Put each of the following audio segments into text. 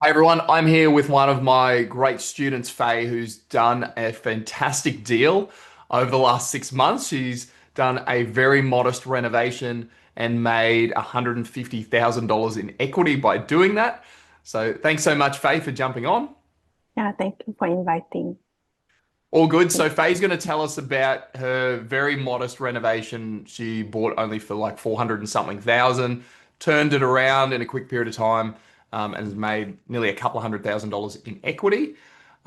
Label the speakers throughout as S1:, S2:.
S1: Hi everyone, I'm here with one of my great students, Faye, who's done a fantastic deal over the last 6 months. She's done a very modest renovation and made $150,000 in equity by doing that. So thanks so much, Faye, for jumping on.
S2: Yeah, thank you for inviting.
S1: All good. So Faye's going to tell us about her very modest renovation. She bought only for like 400 and something thousand, turned it around in a quick period of time, and has made nearly a couple of $100,000 in equity.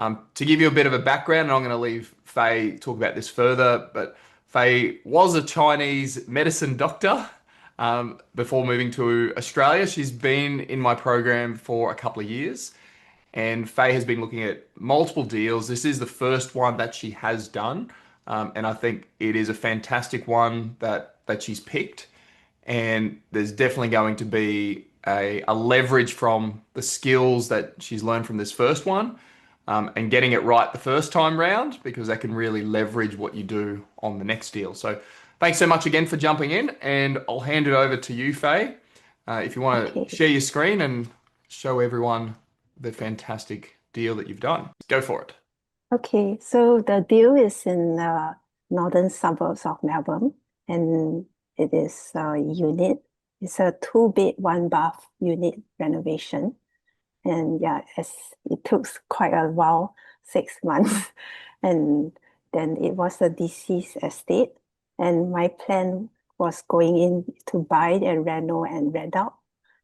S1: To give you a bit of a background, and I'm going to leave Faye talk about this further, but Faye was a Chinese medicine doctor before moving to Australia. She's been in my program for a couple of years. And Faye has been looking at multiple deals. This is the first one that she has done. And I think it is a fantastic one that she's picked. And there's definitely going to be a leverage from the skills that she's learned from this first one, and getting it right the first time round, because that can really leverage what you do on the next deal. So thanks so much again for jumping in. And I'll hand it over to you, Faye, if you want to
S2: Okay.
S1: share your screen and show everyone the fantastic deal that you've done. Go for it.
S2: Okay, so the deal is in northern suburbs of Melbourne, and it is a unit. It's a two-bed, one-bath unit renovation. And yeah, as it took quite a while, 6 months, and then it was a deceased estate. And my plan was going in to buy and reno and rent out.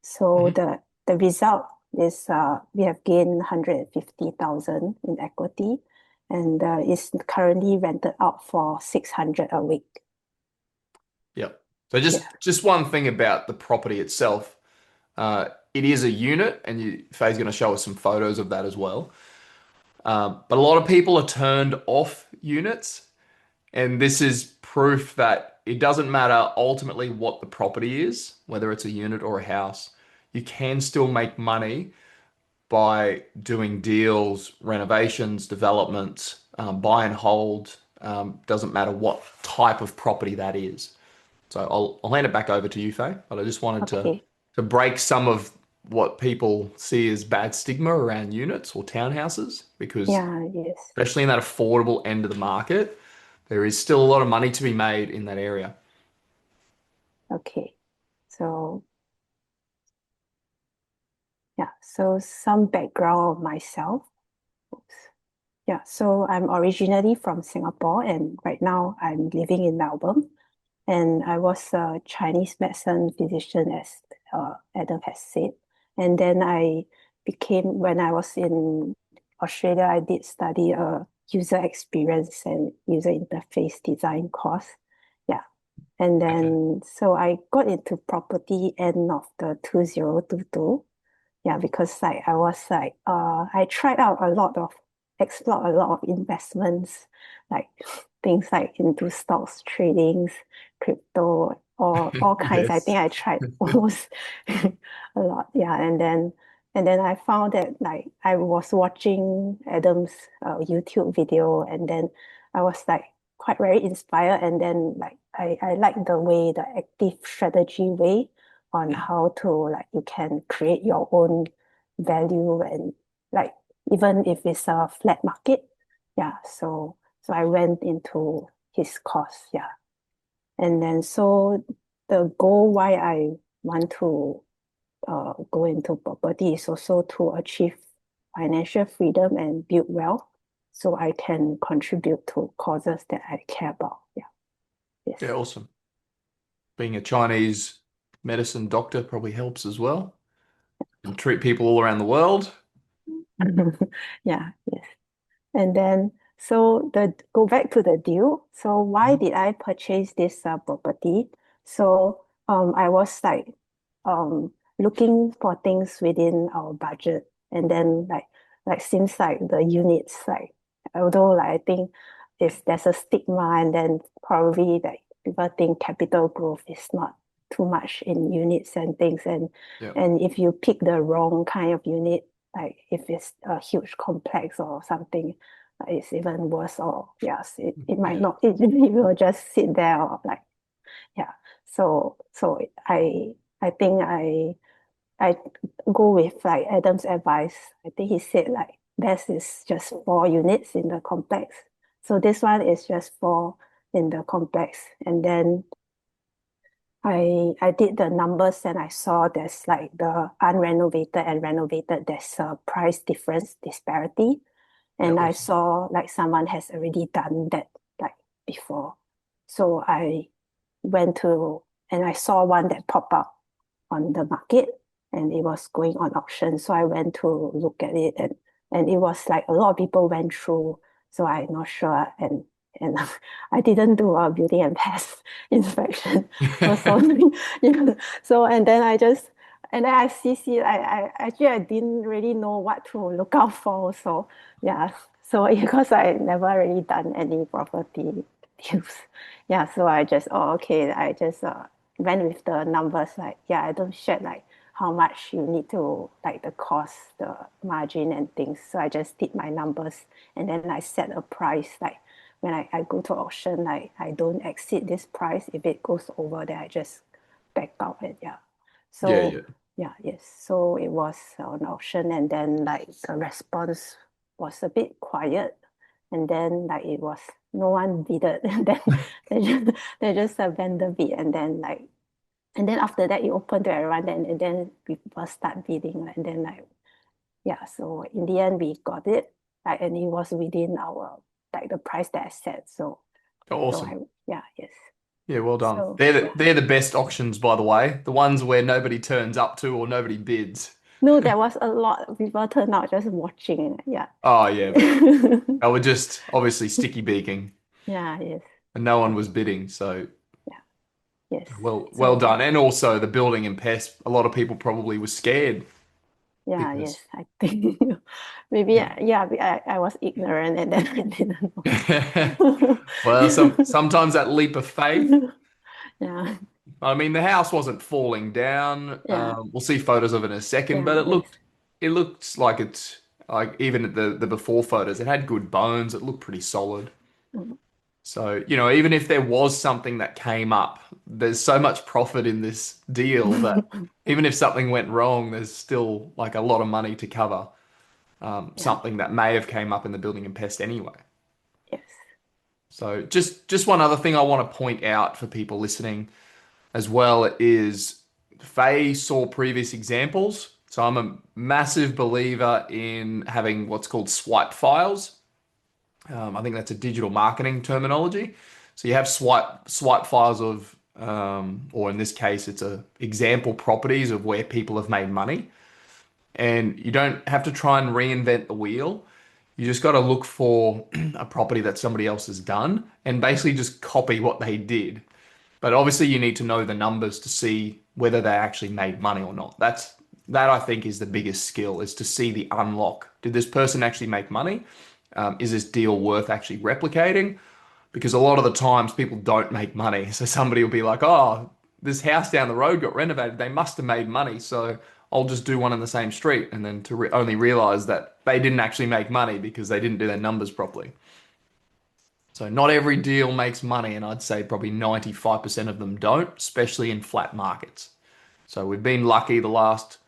S2: So
S1: Mhm.
S2: the result is we have gained 150,000 in equity, and it's currently rented out for 600 a week.
S1: Yeah. So
S2: Yeah.
S1: just one thing about the property itself. It is a unit, and Faye's going to show us some photos of that as well. But a lot of people are turned off units, and this is proof that it doesn't matter ultimately what the property is, whether it's a unit or a house. You can still make money by doing deals, renovations, developments, buy and hold. Doesn't matter what type of property that is. So I'll hand it back over to you, Faye. But I just wanted
S2: Okay.
S1: to break some of what people see as bad stigma around units or townhouses, because
S2: Yeah, yes.
S1: especially in that affordable end of the market, there is still a lot of money to be made in that area.
S2: Okay. So yeah, so some background of myself. Oops. Yeah, so I'm originally from Singapore, and right now I'm living in Melbourne. And I was a Chinese medicine physician, as Adam has said. And then when I was in Australia, I did study a user experience and user interface design course. Yeah. And
S1: Okay.
S2: then, so I got into property end of the 2022. Yeah, because like I was like I tried out a lot of explored a lot of investments, like things like into stocks tradings, crypto, or all kinds. I
S1: Yes.
S2: think I tried almost a lot. Yeah, and then I found that like I was watching Adam's YouTube video, and then I was like quite very inspired, and then like I like the way the active strategy way on how to like you can create your own value, and like even if it's a flat market. Yeah, so I went into his course. Yeah. And then so the goal why I want to go into property is also to achieve financial freedom and build wealth, so I can contribute to causes that I care about. Yeah. Yes.
S1: Yeah, awesome. Being a Chinese medicine doctor probably helps as well. And treat people all around the world.
S2: Yeah, yes. And then, so the go back to the deal. So why
S1: Mhm.
S2: did I purchase this property? So I was like looking for things within our budget, and then like seems like the units, like although like I think if there's a stigma, and then probably like people think capital growth is not too much in units and things,
S1: Yeah.
S2: and if you pick the wrong kind of unit, like if it's a huge complex or something, it's even worse. Or yes, it might
S1: Yeah.
S2: not, it will just sit there, or like, yeah. So I think I go with like Adam's advice. I think he said like best is just 4 units in the complex. So this one is just four in the complex. And then I did the numbers and I saw there's like the unrenovated and renovated, there's a price difference disparity.
S1: Yeah,
S2: And I
S1: awesome.
S2: saw like someone has already done that like before. So I went to and I saw one that popped up on the market and it was going on auction. So I went to look at it and it was like a lot of people went through. So I'm not sure and I didn't do a building and pest inspection. So yeah. So and then I just and then I see I actually I didn't really know what to look out for. So yeah. So because I never really done any property deals. Yeah, so I just oh okay, I just went with the numbers like yeah, I don't share like how much you need to like the cost, the margin and things. So I just did my numbers and then I set a price like when I go to auction, like I don't exceed this price. If it goes over, then I just back out and yeah.
S1: Yeah,
S2: So
S1: yeah.
S2: yeah, yes. So it was on auction and then like the response was a bit quiet and then like it was no one bidded and then they just a vendor bid and then after that it opened to everyone and then people start bidding and then like yeah so in the end we got it like and it was within our like the price that I set so I
S1: Awesome.
S2: yeah yes
S1: Yeah, well done.
S2: so yeah
S1: They're the best auctions, by the way. The ones where nobody turns up to or nobody bids.
S2: no there was a lot of people turned out just watching yeah
S1: Oh yeah, but they were just obviously sticky beaking
S2: yeah yes
S1: and no one
S2: so
S1: was bidding. So
S2: yeah yes
S1: well
S2: so
S1: done. And also the building and pest, a lot of people probably were scared
S2: yeah, yes,
S1: because
S2: I think maybe
S1: yeah.
S2: yeah, I was ignorant and then I didn't know.
S1: Well, sometimes that leap of faith.
S2: Yeah,
S1: I mean, the house wasn't falling down.
S2: yeah,
S1: We'll see photos of it in a second,
S2: yeah,
S1: but
S2: yes.
S1: it looked like it's like even at the before photos, it had good bones. It looked pretty solid.
S2: Mm.
S1: So, you know, even if there was something that came up, there's so much profit in this deal that even if something went wrong, there's still like a lot of money to cover
S2: Yeah,
S1: something that may have came up in the building and pest anyway.
S2: yes.
S1: So just one other thing I want to point out for people listening as well is Faye saw previous examples. So I'm a massive believer in having what's called swipe files. I think that's a digital marketing terminology. So you have swipe files of, or in this case, it's a example properties of where people have made money, and you don't have to try and reinvent the wheel. You just got to look for a property that somebody else has done and basically just copy what they did. But obviously, you need to know the numbers to see whether they actually made money or not. That I think is the biggest skill is to see the unlock. Did this person actually make money? Is this deal worth actually replicating? Because a lot of the times people don't make money. So somebody will be like, "Oh, this house down the road got renovated. They must have made money. So I'll just do one in the same street." And then to only realize that they didn't actually make money because they didn't do their numbers properly. So not every deal makes money, and I'd say probably 95% of them don't, especially in flat markets. So we've been lucky the last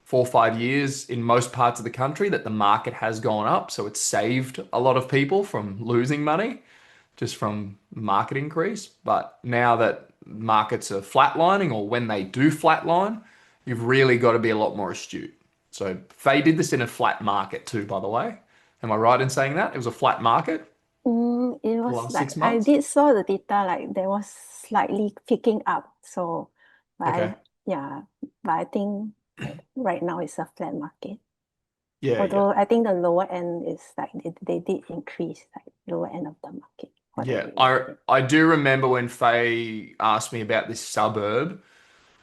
S1: 4 or 5 years in most parts of the country that the market has gone up. So it's saved a lot of people from losing money just from market increase. But now that markets are flatlining or when they do flatline, you've really got to be a lot more astute. So Faye did this in a flat market too, by the way. Am I right in saying that? It was a flat market
S2: It
S1: for the
S2: was
S1: last
S2: like
S1: six
S2: I
S1: months?
S2: did saw the data like there was slightly picking up. So
S1: Okay.
S2: yeah, but I think right now it's a flat market.
S1: Yeah, yeah.
S2: Although I think the lower end is like they did increase like lower end of the market for the
S1: Yeah.
S2: area. Yeah.
S1: I do remember when Faye asked me about this suburb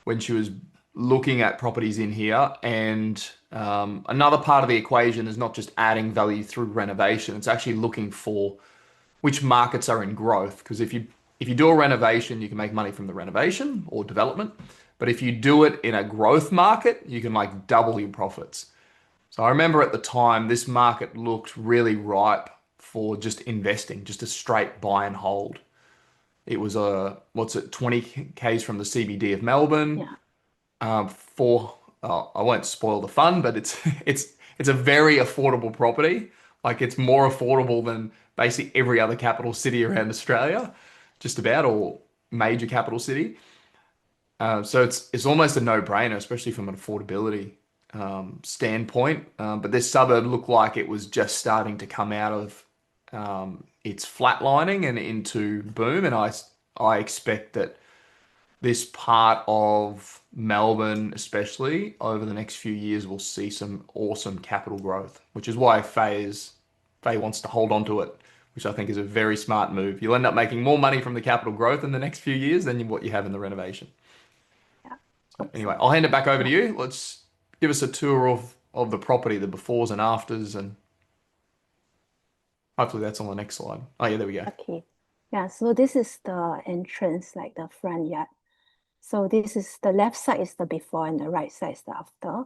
S1: when she was looking at properties in here. And another part of the equation is not just adding value through renovation, it's actually looking for which markets are in growth. Because if you do a renovation, you can make money from the renovation or development. But if you do it in a growth market, you can like double your profits. So I remember at the time, this market looked really ripe for just investing, just a straight buy and hold. It was 20 Ks from the CBD of Melbourne,
S2: Yeah.
S1: four I won't spoil the fun, but it's a very affordable property. Like it's more affordable than basically every other capital city around Australia, just about, or major capital city. So it's almost a no-brainer, especially from an affordability standpoint. But this suburb looked like it was just starting to come out of its flatlining and into boom, and I expect that this part of Melbourne, especially over the next few years, will see some awesome capital growth, which is why Faye wants to hold on to it, which I think is a very smart move. You'll end up making more money from the capital growth in the next few years than what you have in the renovation.
S2: Yeah,
S1: So
S2: hope
S1: anyway,
S2: so.
S1: I'll hand it back over to
S2: Yeah.
S1: you. Let's give us a tour of the property, the befores and afters, and hopefully that's on the next slide. Oh yeah, there we go.
S2: Okay. Yeah, so this is the entrance, like the front yard. So this is the left side is the before and the right side is the after.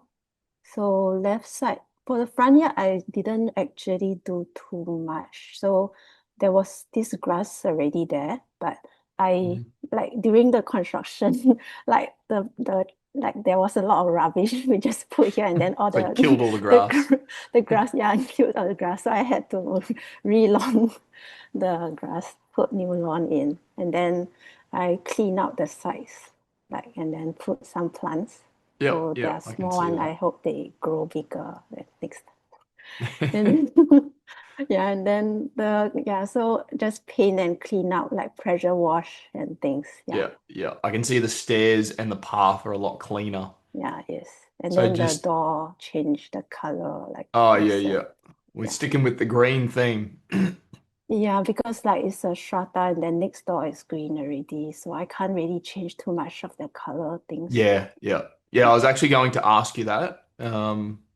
S2: So left side, for the front yard, I didn't actually do too much. So there was this grass already there, but I
S1: Mhm.
S2: like during the construction, like the like there was a lot of rubbish we just put here, and then all
S1: So you killed
S2: the
S1: all the grass.
S2: the grass, yeah, killed all the grass. So I had to re-lawn the grass, put new lawn in, and then I clean out the sides, like, and then put some plants.
S1: Yep,
S2: So they are
S1: yep, I can
S2: small
S1: see
S2: one. I
S1: that.
S2: hope they grow bigger next time. And yeah, and then so just paint and clean out, like pressure wash and things. Yeah,
S1: Yeah, yeah. I can see the stairs and the path are a lot cleaner.
S2: yeah, yes. And
S1: So
S2: then the
S1: just,
S2: door change the color, like
S1: oh yeah,
S2: there's
S1: yeah.
S2: a
S1: We're
S2: yeah.
S1: sticking with the green theme.
S2: Yeah, because like it's a strata and then next door is green already, so I can't really change too much of the color things.
S1: Yeah, yeah. Yeah, I was actually going to ask you that.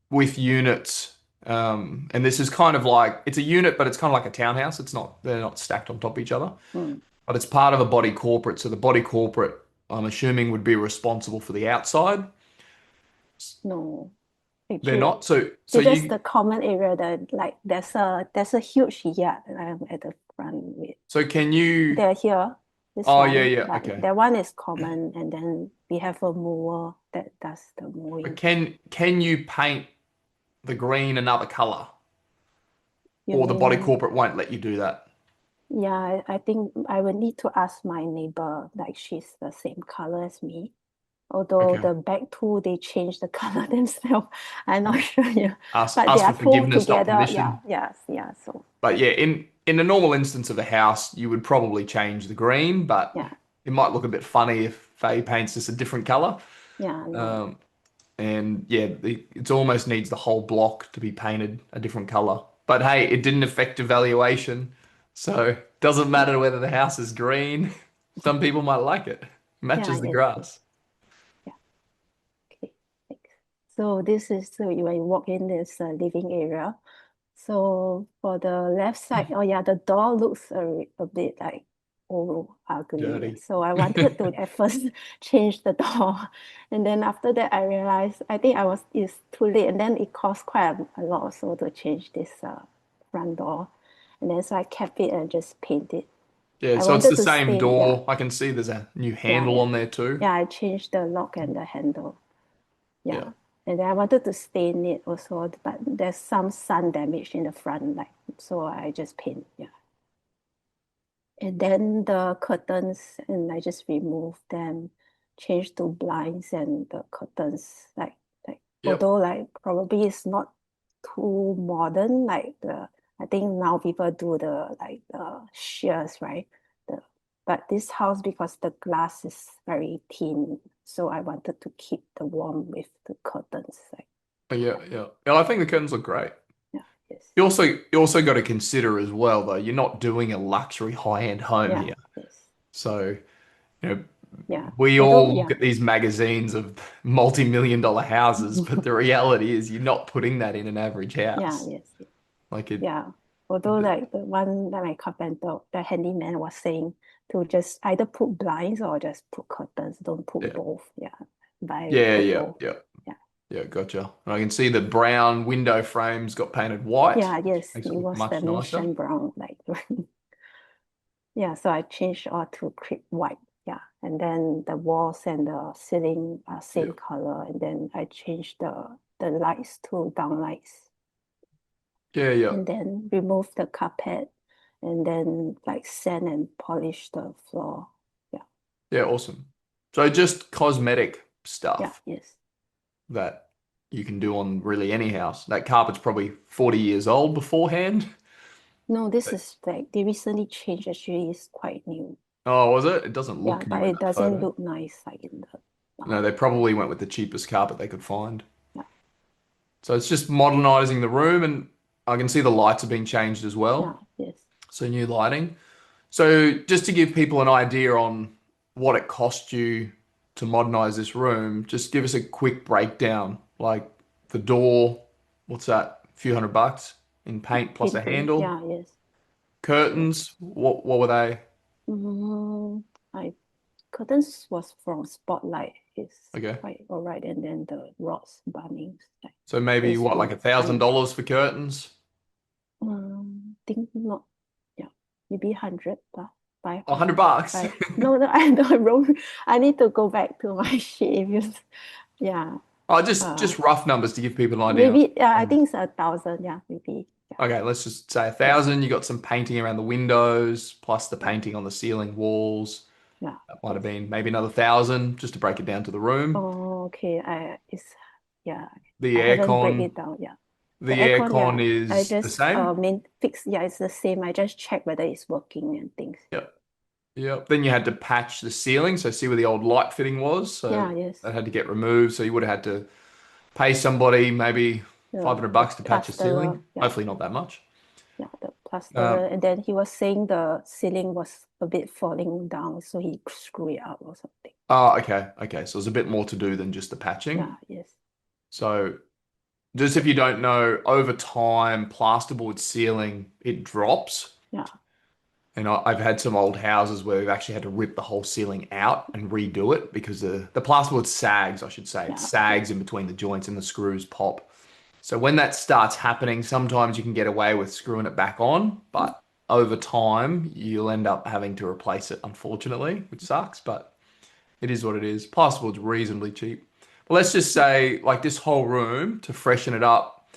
S1: With units, and this is kind of like it's a unit, but it's kind of like a townhouse. They're not stacked on top of each other,
S2: Hmm.
S1: but it's part of a body corporate. So the body corporate, I'm assuming, would be responsible for the outside.
S2: No,
S1: They're
S2: actually,
S1: not. So
S2: they just
S1: you,
S2: the common area that like there's a huge yard at the front with
S1: so can you,
S2: they're here, this
S1: oh yeah,
S2: one,
S1: yeah,
S2: but
S1: okay.
S2: that one is common, and then we have a mower that does the
S1: But
S2: mowing.
S1: can you paint the green another color?
S2: You
S1: Or the body
S2: mean,
S1: corporate won't let you do that?
S2: yeah, I think I will need to ask my neighbor, like she's the same color as me. Although
S1: Okay.
S2: the back two, they change the color themselves. I'm not
S1: Uh,
S2: sure, yeah.
S1: ask
S2: But they
S1: ask
S2: are
S1: for
S2: pulled
S1: forgiveness, not
S2: together. Yeah,
S1: permission.
S2: yes, yeah. So
S1: But yeah, in a normal instance of a house, you would probably change the green, but
S2: yeah,
S1: it might look a bit funny if Faye paints just a different color.
S2: yeah, no.
S1: Um, and yeah, it almost needs the whole block to be painted a different color. But hey, it didn't affect evaluation, so doesn't matter whether the house is green. Some people might like it.
S2: Yeah,
S1: Matches the
S2: yes, yes.
S1: grass.
S2: Yeah, okay. Thanks. So this is so when you walk in this living area. So for the left side, oh yeah, the door looks a bit like old, ugly.
S1: Dirty.
S2: So I wanted to at first change the door, and then after that I realized I think it's too late, and then it cost quite a lot also to change this front door, and then so I kept it and just paint it.
S1: Yeah,
S2: I
S1: so it's
S2: wanted
S1: the
S2: to
S1: same
S2: stain, yeah,
S1: door. I can see there's a new
S2: yeah,
S1: handle
S2: yeah,
S1: on there too.
S2: yeah. I changed the lock and the handle.
S1: Yeah.
S2: Yeah. And then I wanted to stain it also, but there's some sun damage in the front, like so I just paint, yeah. And then the curtains, and I just remove them, change to blinds and the curtains, like
S1: Yep.
S2: although like probably it's not too modern, like the I think now people do the like the shears, right? The but this house because the glass is very thin, so I wanted to keep the warm with the curtains, like
S1: Yeah, yeah. Yeah, I think the curtains look great.
S2: yeah, yes,
S1: You also got to consider as well though, you're not doing a luxury high-end home
S2: yeah,
S1: here.
S2: yes,
S1: So, you know,
S2: yeah.
S1: we
S2: Although
S1: all look
S2: yeah,
S1: at these magazines of multi-million dollar houses, but the reality is you're not putting that in an average
S2: yeah,
S1: house.
S2: yes, yes.
S1: Like it,
S2: Yeah. Although like the one that my carpenter, the handyman was saying to just either put blinds or just put curtains. Don't put
S1: yeah.
S2: both. Yeah. But I
S1: Yeah,
S2: put
S1: yeah,
S2: both.
S1: yeah.
S2: Yeah.
S1: Yeah, gotcha. And I can see the brown window frames got painted white,
S2: Yeah,
S1: which
S2: yes.
S1: makes
S2: It
S1: it look
S2: was the
S1: much nicer.
S2: mission brown. Like yeah. So I changed all to crepe white. Yeah. And then the walls and the ceiling are
S1: Yeah.
S2: same color. And then I changed the lights to down lights.
S1: Yeah, yeah.
S2: And then remove the carpet and then like sand and polish the floor. Yeah.
S1: Yeah, awesome. So just cosmetic
S2: Yeah,
S1: stuff
S2: yes.
S1: that you can do on really any house. That carpet's probably 40 years old beforehand.
S2: No, this is like they recently changed actually, it's quite new.
S1: Oh, was it? It doesn't
S2: Yeah,
S1: look
S2: but
S1: new in
S2: it
S1: that
S2: doesn't
S1: photo.
S2: look nice like in the
S1: No, they
S2: yeah,
S1: probably went with the cheapest carpet they could find.
S2: yeah,
S1: So it's just modernizing the room, and I can see the lights have been changed as
S2: yeah,
S1: well.
S2: yes.
S1: So new lighting. So just to give people an idea on what it cost you to modernize this room, just give us a quick breakdown. Like the door, what's that? A few $100 in paint plus a
S2: Painting,
S1: handle.
S2: yeah, yes. Yeah.
S1: Curtains, what were they?
S2: Mm, I curtains was from Spotlight. It's
S1: Okay.
S2: quite all right. And then the rods bunnings, like
S1: So maybe
S2: those
S1: what, like
S2: few
S1: a thousand
S2: hundred.
S1: dollars for curtains?
S2: Think not, yeah, maybe 100, but
S1: A
S2: 500.
S1: hundred bucks.
S2: Right. No, no, I don't wrong. I need to go back to my sheet. Yeah.
S1: Oh,
S2: Uh,
S1: just rough numbers to give people an idea.
S2: maybe I think it's 1,000. Yeah, maybe. Yeah,
S1: Okay, let's just say a
S2: yeah,
S1: thousand. You got some painting around the windows, plus the
S2: yeah,
S1: painting on the ceiling walls.
S2: yeah.
S1: That might have
S2: Yes.
S1: been maybe another thousand, just to break it down to the room.
S2: Oh, okay. Yeah.
S1: The
S2: I haven't break
S1: aircon,
S2: it down. Yeah. The
S1: the
S2: aircon,
S1: aircon
S2: yeah. I
S1: is the
S2: just
S1: same.
S2: main fix. Yeah, it's the same. I just check whether it's working and things.
S1: Yep. Yep. Then you had to patch the ceiling, so see where the old light fitting was. So
S2: Yeah. Yes.
S1: that had to get removed. So you would have had to pay somebody maybe 500
S2: The
S1: bucks to patch a
S2: plasterer.
S1: ceiling.
S2: Yeah.
S1: Hopefully not that much.
S2: Yeah, the
S1: Um,
S2: plasterer. And then he was saying the ceiling was a bit falling down, so he screwed it up or something.
S1: oh, okay. Okay. So there's a bit more to do than just the patching.
S2: Yeah. Yes.
S1: So just if you don't know, over time, plasterboard ceiling, it drops.
S2: Yeah.
S1: And I've had some old houses where we've actually had to rip the whole ceiling out and redo it because the plasterboard sags, I should say. It
S2: Yeah.
S1: sags in between the joints and the screws pop. So when that starts happening, sometimes you can get away with screwing it back on, but over time, you'll end up having to replace it, unfortunately, which sucks, but it is what it is. Plasterboard's reasonably cheap. But let's just say, like this whole room, to freshen it up,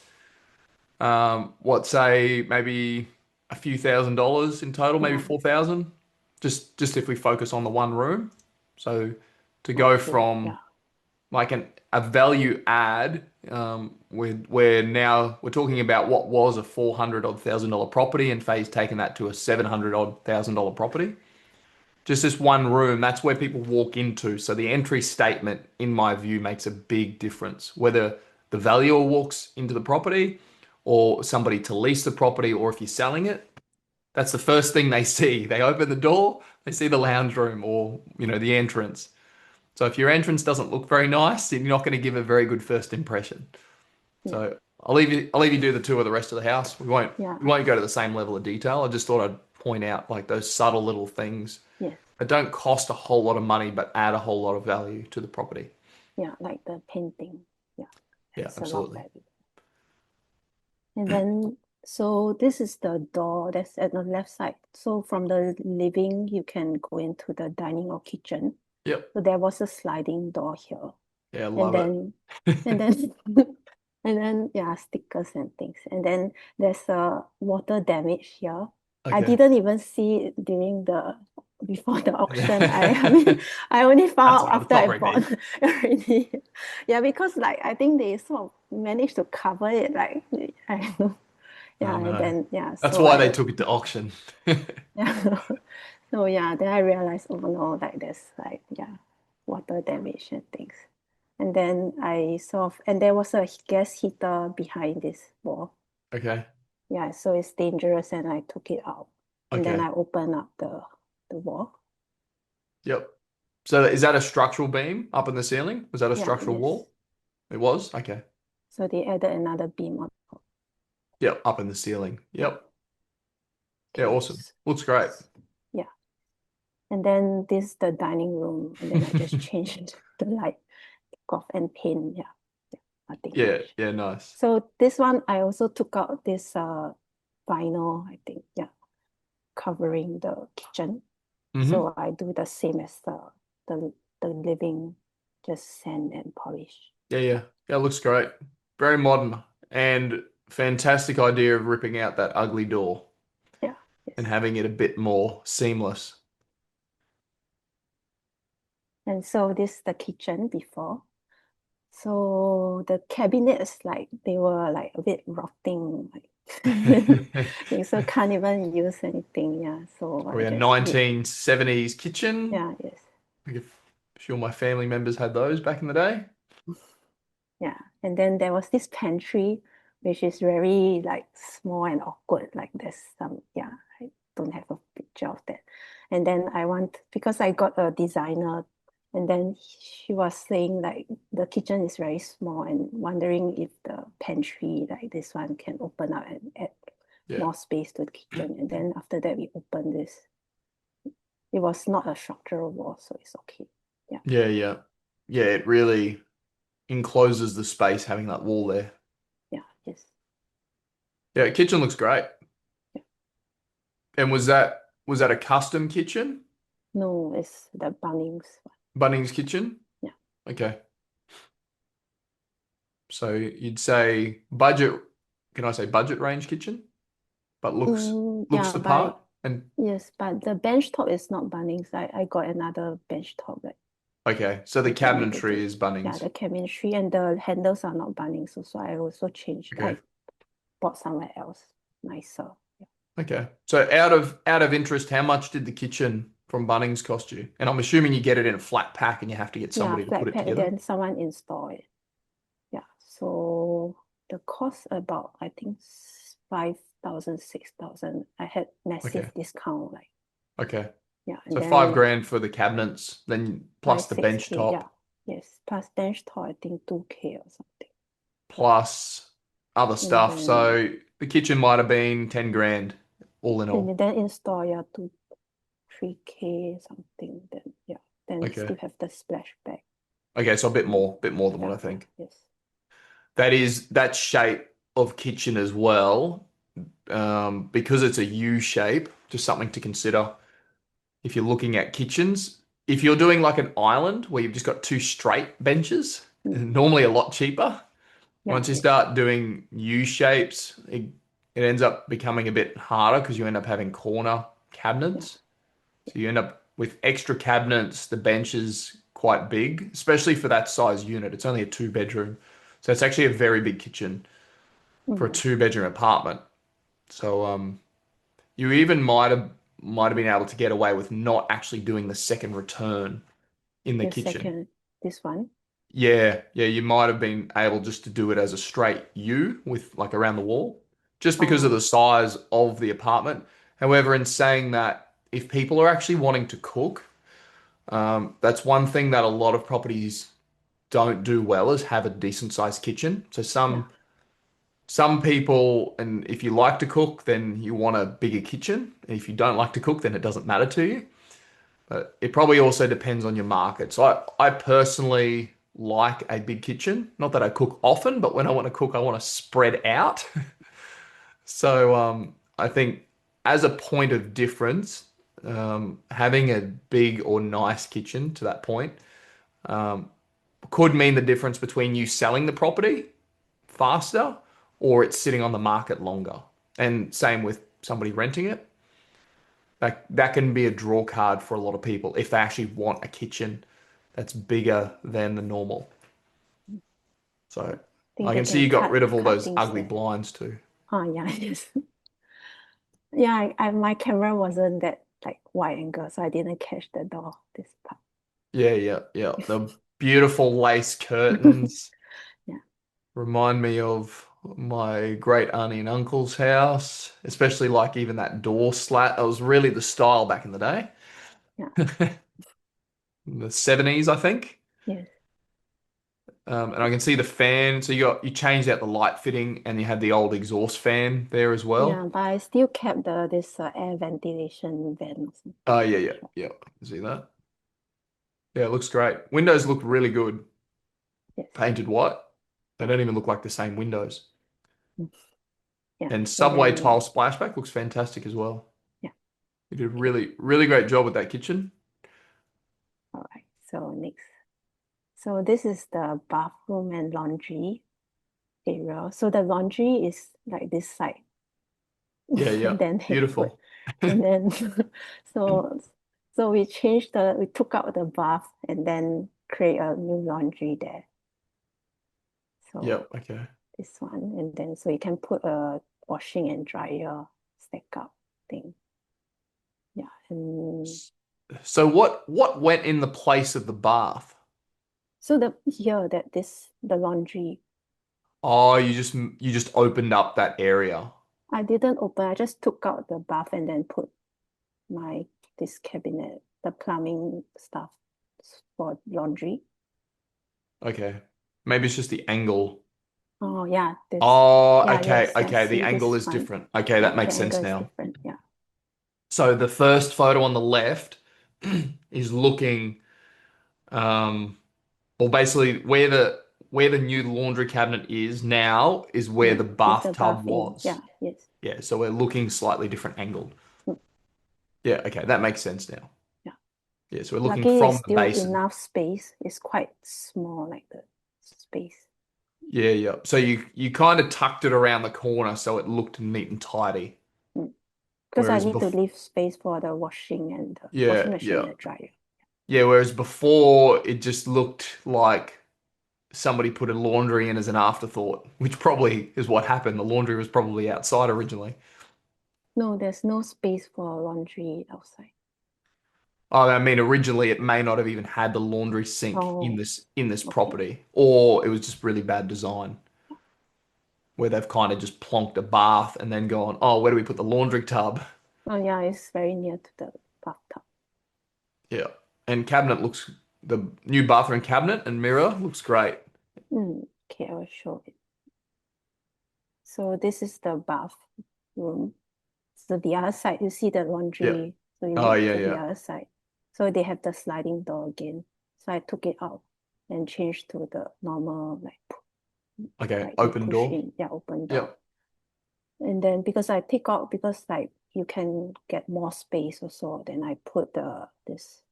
S1: what say maybe a few $1,000s in total, maybe
S2: Yeah.
S1: 4,000, just if we focus on the one room. So to go
S2: Okay.
S1: from
S2: Yeah.
S1: like a value add, we're now we're talking about what was a 400 odd thousand dollar property, and Faye's taken that to a 700 odd thousand dollar property. Just this one room, that's where people walk into. So the entry statement, in my view, makes a big difference. Whether the valuer walks into the property or somebody to lease the property, or if you're selling it, that's the first thing they see. They open the door, they see the lounge room or, the entrance. So if your entrance doesn't look very nice, then you're not going to give a very good first impression.
S2: Yeah.
S1: So I'll leave you do the tour of the rest of the house. We won't
S2: Yeah.
S1: we won't go to the same level of detail. I just thought I'd point out like those subtle little things
S2: Yes.
S1: that don't cost a whole lot of money but add a whole lot of value to the property.
S2: Yeah. Like the painting. Yeah.
S1: Yeah,
S2: It's a lot
S1: absolutely.
S2: better. And then, so this is the door that's at the left side. So from the living, you can go into the dining or kitchen.
S1: Yep.
S2: So there was a sliding door here.
S1: Yeah,
S2: And
S1: love
S2: then, and
S1: it.
S2: then, and then, yeah, stickers and things. And then there's a water damage here. I
S1: Okay.
S2: didn't even see it during before the auction. I mean,
S1: That's
S2: I only found
S1: all
S2: out
S1: right. It's
S2: after
S1: not
S2: I
S1: very
S2: bought
S1: deep.
S2: already. Yeah, because like I think they sort of managed to cover it. Like I don't know.
S1: Oh
S2: Yeah, and
S1: no.
S2: then yeah,
S1: That's
S2: so
S1: why they
S2: I
S1: took it to auction.
S2: yeah. So yeah, then I realized, oh no, like there's like yeah, water damage and things. And then I saw, and there was a gas heater behind this wall.
S1: Okay.
S2: Yeah, so it's dangerous, and I took it out. And then
S1: Okay.
S2: I opened up the wall.
S1: Yep. So is that a structural beam up in the ceiling? Was that a
S2: Yeah,
S1: structural
S2: yes.
S1: wall? It was? Okay.
S2: So they added another beam on top.
S1: Yep, up in the ceiling.
S2: Yeah.
S1: Yep. Yeah,
S2: Okay.
S1: awesome. Looks great.
S2: Yeah. And then this is the dining room, and then I just changed the light, off and paint. Yeah, yeah, nothing
S1: Yeah,
S2: much.
S1: yeah, nice.
S2: So this one I also took out this vinyl, I think, yeah, covering the kitchen.
S1: Hmm.
S2: So I do the same as the living, just sand and polish.
S1: Yeah, yeah. Yeah, it looks great. Very modern and fantastic idea of ripping out that ugly door
S2: Yeah,
S1: and
S2: yes.
S1: having it a bit more seamless.
S2: And so this is the kitchen before. So the cabinets like they were like a bit rotting, like so can't even use anything. Yeah, so I
S1: Probably a
S2: just
S1: 1970s kitchen.
S2: yeah, yes.
S1: I'm sure my family members had those back in the day.
S2: Yeah. And then there was this pantry, which is very like small and awkward. Like there's some, yeah, I don't have a picture of that. And then because I got a designer, and then she was saying like the kitchen is very small and wondering if the pantry, like this one, can open up and add
S1: Yeah.
S2: more space to the kitchen. And then after that, we opened this. It was not a structural wall, so it's okay. Yeah.
S1: Yeah, yeah. Yeah, it really encloses the space having that wall there.
S2: Yeah. Yes.
S1: Yeah, kitchen looks great.
S2: Yeah.
S1: And was that a custom kitchen?
S2: No, it's the Bunnings one.
S1: Bunnings kitchen?
S2: Yeah.
S1: Okay. So you'd say budget, can I say budget range kitchen? But looks
S2: Yeah,
S1: the part and
S2: yes, but the bench top is not Bunnings. I got another bench top like
S1: okay, so the
S2: with a
S1: cabinetry
S2: negative.
S1: is
S2: Yeah,
S1: Bunnings.
S2: the chemistry and the handles are not Bunnings, so I also changed.
S1: Okay.
S2: I bought somewhere else nicer. Yeah.
S1: Okay. So out of interest, how much did the kitchen from Bunnings cost you? And I'm assuming you get it in a flat pack and you have to get
S2: Yeah,
S1: somebody to put
S2: flat
S1: it
S2: pack,
S1: together.
S2: then someone install it. Yeah, so the cost about I think 5,000, 6,000. I had
S1: Okay.
S2: massive discount, like
S1: Okay.
S2: yeah, and
S1: So five
S2: then
S1: grand for the cabinets, then
S2: five,
S1: plus the
S2: six
S1: bench
S2: K, yeah.
S1: top,
S2: Yes, plus bench top, I think 2K or something.
S1: plus other
S2: And
S1: stuff.
S2: then
S1: So the kitchen might have been 10 grand all in all.
S2: and then install, yeah, 3K something. Then yeah, then
S1: Okay.
S2: still have the splashback.
S1: Okay, so a bit more than what
S2: Yeah,
S1: I
S2: yeah,
S1: think.
S2: yes.
S1: That is that shape of kitchen as well, because it's a U shape, just something to consider if you're looking at kitchens. If you're doing like an island where you've just got two straight benches,
S2: Mm,
S1: normally a lot cheaper.
S2: yeah,
S1: Once you
S2: yes.
S1: start doing U shapes, it ends up becoming a bit harder because you end up having corner
S2: Yeah,
S1: cabinets. So you end up with extra cabinets, the bench is quite big, especially for that size unit. It's only a two bedroom. So it's actually a very big kitchen for a
S2: mm,
S1: two bedroom apartment. So you even might have been able to get away with not actually doing the second return in the
S2: the
S1: kitchen.
S2: second, this one.
S1: Yeah, yeah, you might have been able just to do it as a straight U with like around the wall, just because of
S2: Oh,
S1: the size of the apartment. However, in saying that, if people are actually wanting to cook, that's one thing that a lot of properties don't do well is have a decent sized kitchen. So
S2: yeah,
S1: some people, and if you like to cook, then you want a bigger kitchen. If you don't like to cook, then it doesn't matter to you. But it probably also depends on your market. So I personally like a big kitchen. Not that I cook often, but when I want to cook, I want to spread out. So I think as a point of difference, having a big or nice kitchen to that point could mean the difference between you selling the property faster or it's sitting on the market longer. And same with somebody renting it. That can be a draw card for a lot of people if they actually want a kitchen that's bigger than the normal. So
S2: think
S1: I
S2: they
S1: can see
S2: can
S1: you got rid of all
S2: cut
S1: those
S2: things
S1: ugly
S2: there.
S1: blinds too.
S2: Oh, yeah, yes. Yeah, my camera wasn't that like wide angle, so I didn't catch the door this part.
S1: Yeah, yeah, yeah. The beautiful lace curtains
S2: Yeah,
S1: remind me of my great auntie and uncle's house, especially like even that door slat. That was really the style back in the day.
S2: yeah,
S1: In the 70s, I think.
S2: yes.
S1: And I can see the fan. So you changed out the light fitting and you had the old exhaust fan there as
S2: Yeah,
S1: well.
S2: but I still kept this air ventilation vent or
S1: Oh
S2: something.
S1: yeah, yeah, yeah. I can see that. Yeah, it looks great. Windows look really good.
S2: Yes.
S1: Painted white. They don't even look like the same windows.
S2: Mm, yeah,
S1: And
S2: and
S1: subway tile
S2: then
S1: splashback looks fantastic as well.
S2: yeah,
S1: You did a
S2: okay.
S1: really, really great job with that kitchen.
S2: All right. So next, so this is the bathroom and laundry area. So the laundry is like this side,
S1: Yeah, yeah.
S2: and then they put,
S1: Beautiful.
S2: and then so so we took out the bath and then create a new laundry there. So
S1: Yep, okay.
S2: this one, and then so you can put a washing and dryer stack up thing. Yeah, and
S1: So what went in the place of the bath?
S2: so the here that this the laundry,
S1: Oh, you just opened up that area.
S2: I didn't open. I just took out the bath and then put my this cabinet, the plumbing stuff for laundry.
S1: Okay. Maybe it's just the angle.
S2: Oh yeah, this.
S1: Oh,
S2: Yeah,
S1: okay,
S2: yes, I
S1: okay. The
S2: see
S1: angle
S2: this
S1: is
S2: one.
S1: different. Okay,
S2: Yeah,
S1: that
S2: the
S1: makes
S2: angle
S1: sense
S2: is
S1: now.
S2: different. Yeah.
S1: So the first photo on the left is looking um well basically where the new laundry cabinet is now is where the
S2: With the
S1: bathtub
S2: bath in.
S1: was.
S2: Yeah, yes.
S1: Yeah, so we're looking slightly different angled.
S2: Mm,
S1: Yeah, okay, that makes sense now.
S2: yeah.
S1: Yeah, so we're looking
S2: Luckily, it's
S1: from the
S2: still
S1: basin.
S2: enough space. It's quite small, like the space.
S1: Yeah, yeah. So you kind of tucked it around the corner so it looked neat and tidy.
S2: Mm. Because I
S1: Whereas
S2: need to
S1: before,
S2: leave space for the washing and the washing
S1: yeah,
S2: machine
S1: yeah.
S2: and the dryer.
S1: Yeah, whereas before it just looked like somebody put a laundry in as an afterthought, which probably is what happened. The laundry was probably outside originally.
S2: No, there's no space for laundry outside.
S1: I mean, originally it may not have even had the laundry sink in
S2: Oh,
S1: this
S2: okay.
S1: property, or it was just really bad design where they've kind of just plonked a bath and then gone, oh, where do we put the laundry tub?
S2: Oh yeah, it's very near to the bathtub.
S1: Yeah. And the new bathroom cabinet and mirror looks great.
S2: Okay, I will show it. So this is the bathroom. So the other side, you see the
S1: Yeah.
S2: laundry. So you
S1: Oh,
S2: need
S1: yeah,
S2: to the
S1: yeah.
S2: other side. So they have the sliding door again. So I took it out and changed to the normal
S1: Okay.
S2: like you
S1: Open
S2: push
S1: door.
S2: in, yeah, open door.
S1: Yep.
S2: And then because I take out because like you can get more space also, then I put the this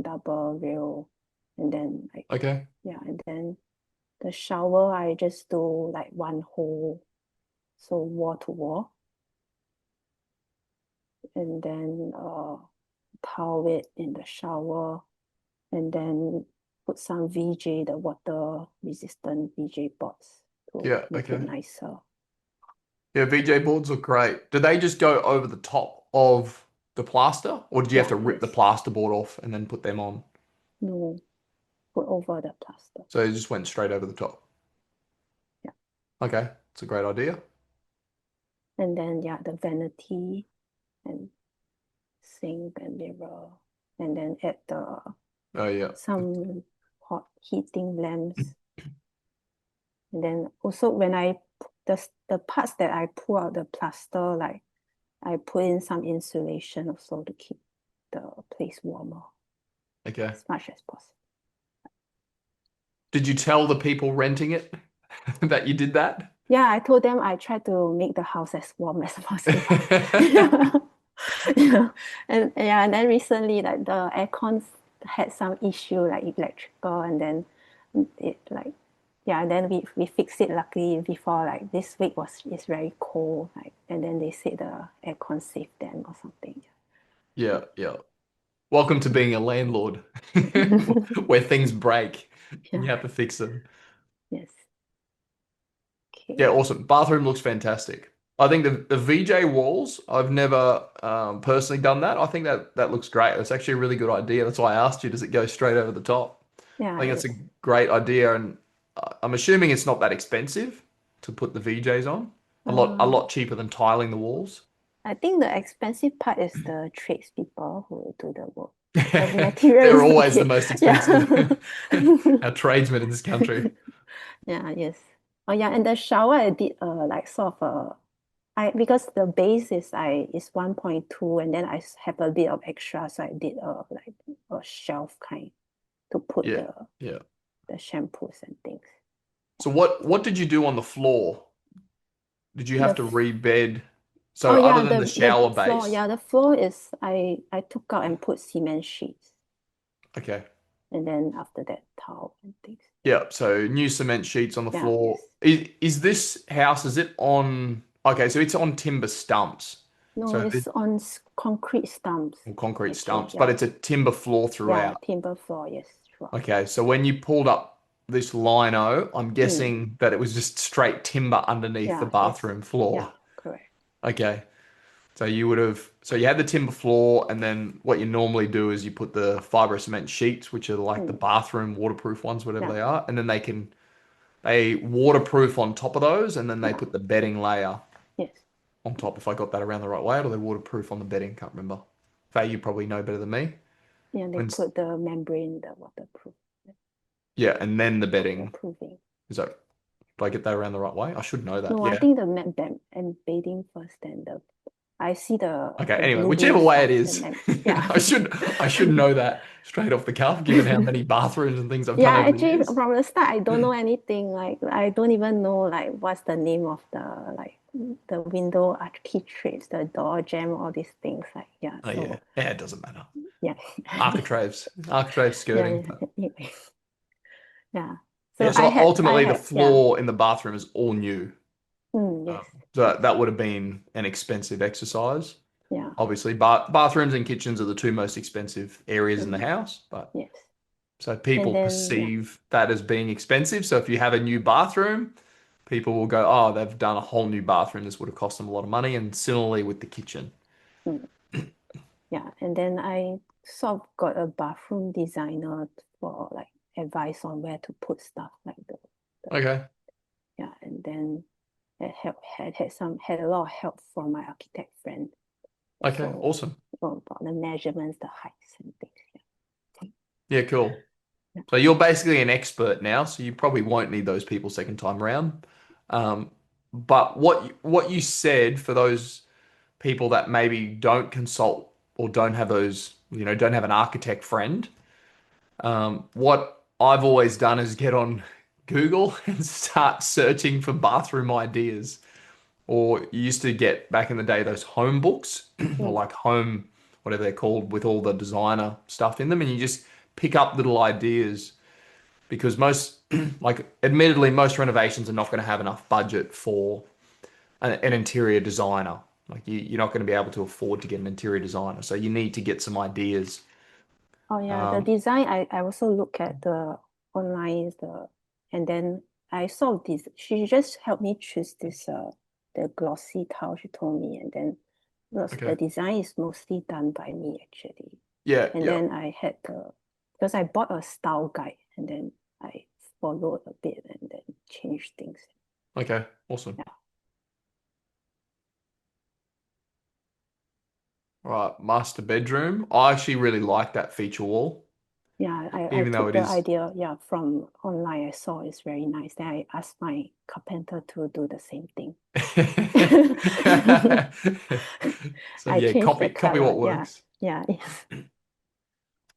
S2: double rail and then like
S1: Okay.
S2: yeah, and then the shower I just do like one hole, so wall to wall, and then towel it in the shower, and then put some VJ, the water resistant VJ boards to
S1: Yeah.
S2: make it
S1: Okay.
S2: nicer.
S1: Yeah. VJ boards look great. Do they just go over the top of the plaster, or did you have
S2: Yeah,
S1: to rip the
S2: yes.
S1: plasterboard off and then put them on?
S2: No, put over the plaster.
S1: So it just went straight over the top.
S2: Yeah.
S1: Okay. It's a great idea.
S2: And then yeah, the vanity and sink and mirror. And then add the
S1: Oh, yeah.
S2: some hot heating lamps. And then also when the parts that I pull out the plaster, like I put in some insulation also to keep the place warmer
S1: Okay.
S2: as much as possible.
S1: Did you tell the people renting it that you did that?
S2: Yeah, I told them I try to make the house as warm as possible. Yeah. Yeah. And yeah, and then recently like the aircon had some issue like electrical and then it like yeah, and then we fixed it luckily before like this week was it's very cold like and then they said the aircon saved them or something.
S1: Yeah, yeah. Welcome to being a landlord where things break and
S2: Yeah.
S1: you have to fix them.
S2: Yes.
S1: Yeah,
S2: Okay.
S1: awesome. Bathroom looks fantastic. I think the VJ walls, I've never personally done that. I think that looks great. That's actually a really good idea. That's why I asked you, does it go straight over the top? I
S2: Yeah,
S1: think that's a
S2: yes.
S1: great idea, and I'm assuming it's not that expensive to put the VJs on. A
S2: Uh,
S1: lot cheaper than tiling the walls.
S2: I think the expensive part is the tradespeople who do the work. The material
S1: They're
S2: is
S1: always the
S2: okay.
S1: most
S2: Yeah.
S1: expensive. Our tradesmen in this country.
S2: Yeah, yes. Oh yeah, and the shower I did like sort of I because the base is 1.2 and then have a bit of extra, so I did like a shelf kind to put
S1: Yeah, yeah.
S2: the shampoos and things.
S1: So what did you do on the floor? Did you
S2: The
S1: have to
S2: f-
S1: rebed?
S2: oh
S1: So other
S2: yeah,
S1: than the
S2: the
S1: shower
S2: floor,
S1: base,
S2: yeah, the floor is I took out and put cement sheets.
S1: okay.
S2: and then after that tile and things. Yeah.
S1: Yeah, so new cement sheets on the
S2: Yeah,
S1: floor.
S2: yes.
S1: Is this house, is it on, okay, so it's on timber stumps.
S2: No,
S1: So
S2: it's
S1: this
S2: on concrete stumps,
S1: concrete
S2: actually.
S1: stumps, but
S2: Yeah.
S1: it's a timber floor
S2: Yeah,
S1: throughout.
S2: timber floor, yes, sure.
S1: Okay, so when you pulled up this lino, I'm
S2: Mm,
S1: guessing that it was just straight timber underneath the
S2: yeah, yes.
S1: bathroom
S2: Yeah,
S1: floor.
S2: correct.
S1: Okay. So you would have, so you had the timber floor, and then what you normally do is you put the fiber cement sheets, which are like the
S2: Mm,
S1: bathroom waterproof ones, whatever
S2: yeah,
S1: they are, and then they waterproof on top of those, and then they
S2: yeah,
S1: put the bedding layer
S2: yes.
S1: on top. If I got that around the right way, or they waterproof on the bedding, can't remember. Faye, you probably know better than me.
S2: Yeah, they
S1: When,
S2: put the membrane, the
S1: yeah, and then the bedding.
S2: waterproofing.
S1: Is that, did I get that around the right way? I should know that.
S2: No, I
S1: Yeah.
S2: think the embedding first, then I see
S1: Okay,
S2: the
S1: anyway,
S2: blue
S1: whichever
S2: blue
S1: way it
S2: stuff, the
S1: is.
S2: mem yeah.
S1: I should know that straight off the cuff, given how many bathrooms and things I've
S2: Yeah,
S1: done over the
S2: actually
S1: years.
S2: from the start I don't know anything. Like I don't even know like what's the name of the window architraves, the door jamb, all these things. Like yeah,
S1: Oh yeah.
S2: so
S1: Yeah, it doesn't matter.
S2: yeah.
S1: Architraves. Architrave
S2: Yeah,
S1: skirting.
S2: anyway. Yeah.
S1: Yeah,
S2: So
S1: so
S2: I
S1: ultimately the
S2: had, yeah.
S1: floor in the bathroom is all new.
S2: Yes.
S1: So
S2: Yes.
S1: that would have been an expensive exercise.
S2: Yeah.
S1: Obviously, but bathrooms and kitchens are the two most expensive areas in the
S2: Mm,
S1: house. But
S2: yes.
S1: so
S2: And
S1: people
S2: then yeah.
S1: perceive that as being expensive. So if you have a new bathroom, people will go, "Oh, they've done a whole new bathroom. This would have cost them a lot of money." And similarly with the kitchen.
S2: Mm, yeah. And then I sort of got a bathroom designer for like advice on where to put stuff like the
S1: Okay.
S2: yeah. And then had a lot of help from my architect friend
S1: Okay.
S2: also
S1: Awesome.
S2: about the measurements, the heights and things.
S1: Yeah. Cool.
S2: Yeah.
S1: So you're basically an expert now, so you probably won't need those people second time round. Um, but what you said for those people that maybe don't consult or don't have those, don't have an architect friend, what I've always done is get on Google and start searching for bathroom ideas. Or you used to get back in the day those home books or
S2: Mm,
S1: like home, whatever they're called, with all the designer stuff in them, and you just pick up little ideas because most, like, admittedly, most renovations are not going to have enough budget for an interior designer. Like, you're not going to be able to afford to get an interior designer. So you need to get some ideas.
S2: oh yeah, the
S1: Um,
S2: design I also look at the online and then I saw this. She just helped me choose this the glossy tile she told me, and then the
S1: okay.
S2: design is mostly done by me actually.
S1: Yeah,
S2: And
S1: yeah.
S2: then I had the because I bought a style guide and then I followed a bit and then changed things.
S1: Okay, awesome.
S2: Yeah.
S1: All right, master bedroom. I actually really like that feature wall,
S2: Yeah, I
S1: even though
S2: took
S1: it
S2: the
S1: is.
S2: idea, yeah, from online. I saw it's very nice. Then I asked my carpenter to do the same thing.
S1: So
S2: I
S1: yeah,
S2: changed the
S1: copy
S2: color.
S1: what
S2: Yeah,
S1: works.
S2: yeah, yes.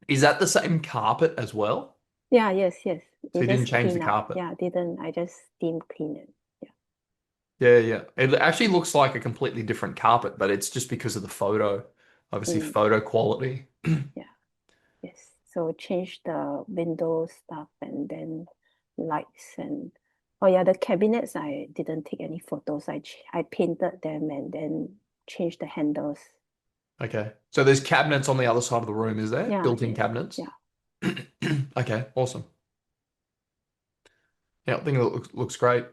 S1: Is that the same carpet as well?
S2: Yeah, yes, yes.
S1: So
S2: It
S1: you didn't
S2: just
S1: change the
S2: clean up.
S1: carpet.
S2: Yeah, didn't I just steam clean it. Yeah.
S1: Yeah, yeah. It actually looks like a completely different carpet, but it's just because of the photo. Obviously,
S2: Mm,
S1: photo quality.
S2: yeah, yes. So change the window stuff and then lights and oh yeah, the cabinets I didn't take any photos. I painted them and then changed the handles.
S1: Okay. So there's cabinets on the other side of the room, is there?
S2: Yeah,
S1: Built-in
S2: yes.
S1: cabinets?
S2: Yeah.
S1: Okay, awesome. Yeah, I think it looks great.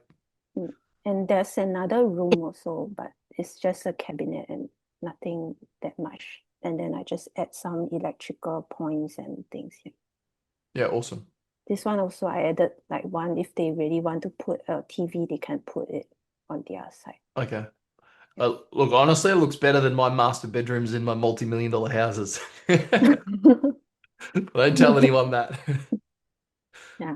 S2: Mm. And there's another room also, but it's just a cabinet and nothing that much. And then I just add some electrical points and things. Yeah.
S1: Yeah, awesome.
S2: This one also I added like one if they really want to put a TV, they can put it on the other side.
S1: Okay. Look, honestly, it looks better than my master bedrooms in my multi-million dollar houses. Don't tell anyone that.
S2: Yeah.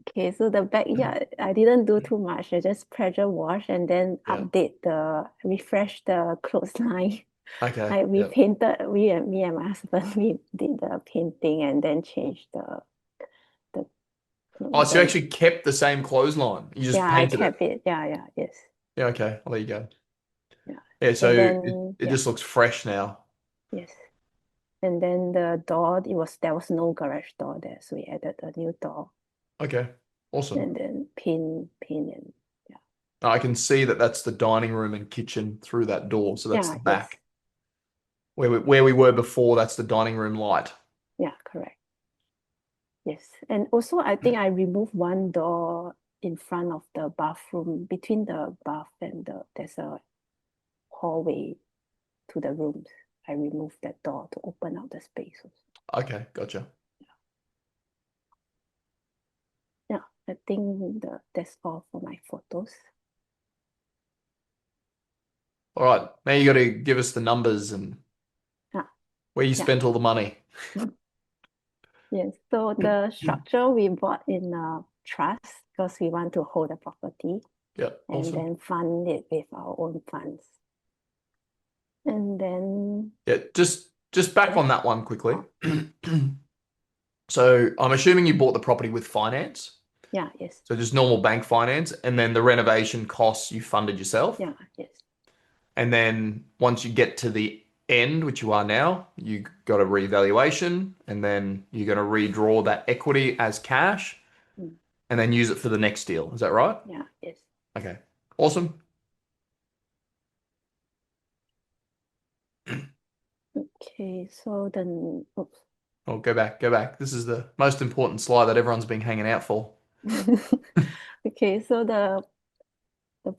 S2: Okay, so the back, yeah, I didn't do too much. I just pressure wash and then
S1: Yeah.
S2: refresh the clothesline.
S1: Okay.
S2: Like we
S1: Yeah.
S2: painted, me and my husband, we did the painting and then changed the
S1: Oh, so you
S2: the
S1: actually kept the same clothesline. You just
S2: yeah, I
S1: painted it.
S2: kept it. Yeah, yeah, yes.
S1: Yeah, okay. Well, there you go.
S2: Yeah.
S1: Yeah, so
S2: And
S1: it
S2: then
S1: it
S2: yeah,
S1: just looks fresh now.
S2: yes. And then the door, there was no garage door there, so we added a new door
S1: Okay. Awesome.
S2: and then pin and yeah.
S1: I can see that that's the dining room and kitchen through that door. So that's
S2: Yeah,
S1: the
S2: yes.
S1: back. Where we were before, that's the dining room light.
S2: Yeah, correct. Yes. And also I think I removed one door in front of the bathroom, between the bath and there's a hallway to the rooms. I removed that door to open up the space also.
S1: Okay, gotcha.
S2: Yeah, I think that's all for my photos.
S1: All right. Now you got to give us the numbers and
S2: Ah,
S1: where you
S2: yeah.
S1: spent all the money.
S2: Yes. So the structure we bought in a trust because we want to hold the property
S1: Yeah,
S2: and
S1: awesome.
S2: then fund it with our own funds. And then
S1: Yeah, just back
S2: yes.
S1: on that one quickly.
S2: Oh,
S1: So I'm assuming you bought the property with finance.
S2: yeah, yes.
S1: So just normal bank finance, and then the renovation costs you funded yourself.
S2: Yeah, yes.
S1: And then once you get to the end, which you are now, you got a revaluation, and then you're going to redraw that equity as cash
S2: Mm,
S1: and then use it for the next deal. Is that right?
S2: yeah, yes.
S1: Okay. Awesome.
S2: Okay, so then oops.
S1: Oh, go back, go back. This is the most important slide that everyone's been hanging out for.
S2: Okay, so the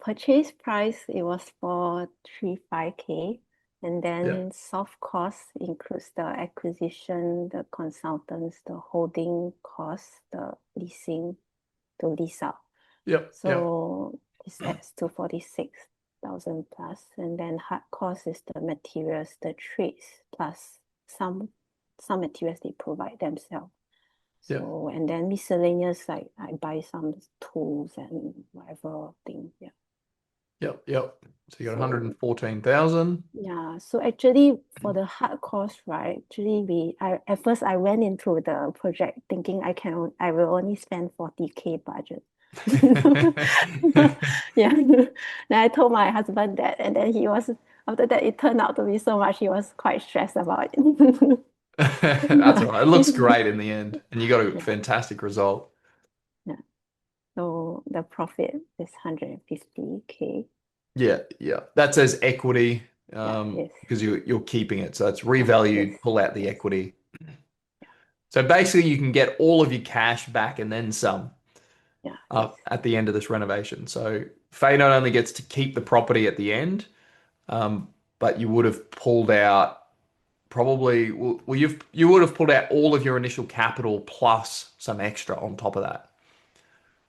S2: purchase price it was for 35K, and
S1: Yeah.
S2: then soft cost includes the acquisition, the consultants, the holding costs, the leasing to lease out.
S1: Yep. Yep.
S2: So this adds to 46,000 plus, and then hard cost is the materials, the trades plus some materials they provide themselves.
S1: Yep.
S2: So and then miscellaneous like I buy some tools and whatever thing. Yeah.
S1: Yep. Yep. So you got
S2: So
S1: 114,000.
S2: yeah, so actually for the hard cost, right? Actually I at first I went into the project thinking I will only spend 40K budget. Yeah. Then I told my husband that and then he was after that it turned out to be so much he was quite stressed about it.
S1: That's all right. It looks great in the end, and you got a
S2: Yeah,
S1: fantastic result.
S2: yeah. So the profit is 150K.
S1: Yeah, yeah. That says equity,
S2: Yeah, yes.
S1: because you're keeping it. So it's
S2: Yeah, yes.
S1: revalued, pull out the
S2: Yes.
S1: equity. So basically you can get all of your cash back and then some
S2: Yeah, yes.
S1: at the end of this renovation. So Faye not only gets to keep the property at the end, but you would have pulled out probably you would have pulled out all of your initial capital plus some extra on top of that.